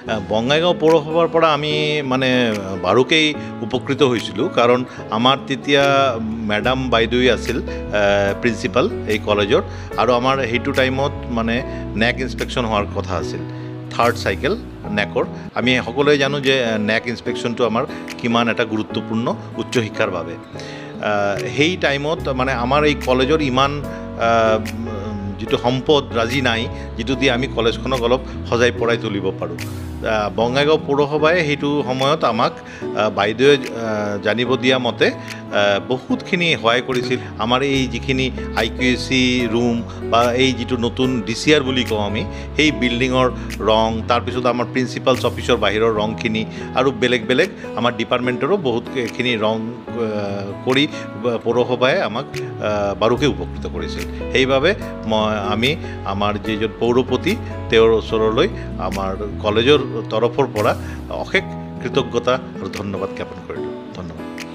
বঙাইগাঁও পৌৰসভাৰ পৰা আমি মানে বাৰুকেই উপকৃত হৈছিলোঁ, কাৰণ আমাৰ তেতিয়া মেডাম বাইদেউ আছিল প্ৰিন্সিপাল এই কলেজৰ, আৰু আমাৰ সেইটো টাইমত মানে নেক ইনস্পেকশ্যন হোৱাৰ কথা আছিল, থাৰ্ড চাইকেল নেকৰ। আমি সকলোৱে জানো যে নেক ইনস্পেকশ্যনটো আমাৰ কিমান এটা গুৰুত্বপূৰ্ণ উচ্চ শিক্ষাৰ বাবে। সেই টাইমত মানে আমাৰ এই কলেজৰ ইমান যিটো সম্পদ ৰাজি নাই, যিটো দি আমি কলেজখনক অলপ সজাই পৰাই তুলিব পাৰোঁ। বঙাইগাঁও পৌৰসভাই সেইটো সময়ত আমাক বাইদেৱে জানিব দিয়া মতে বহুতখিনি সহায় কৰিছিল। আমাৰ এই যিখিনি IQAC ৰুম বা এই যিটো নতুন DCR বুলি কওঁ আমি, সেই বিল্ডিঙৰ ৰং, তাৰপিছত আমাৰ প্ৰিন্সিপালছ অফিচৰ বাহিৰৰ ৰংখিনি, আৰু বেলেগ বেলেগ আমাৰ ডিপাৰ্টমেণ্টৰো বহুতখিনি ৰং কৰি পৌৰসভাই আমাক বাৰুকৈ উপকৃত কৰিছিল। সেইবাবে আমি আমাৰ যিজন পৌৰপতি তেওঁৰ ওচৰলৈ আমাৰ কলেজৰ তৰফৰ পৰা অশেষ কৃতজ্ঞতা আৰু ধন্যবাদ জ্ঞাপন কৰিলোঁ। ধন্যবাদ।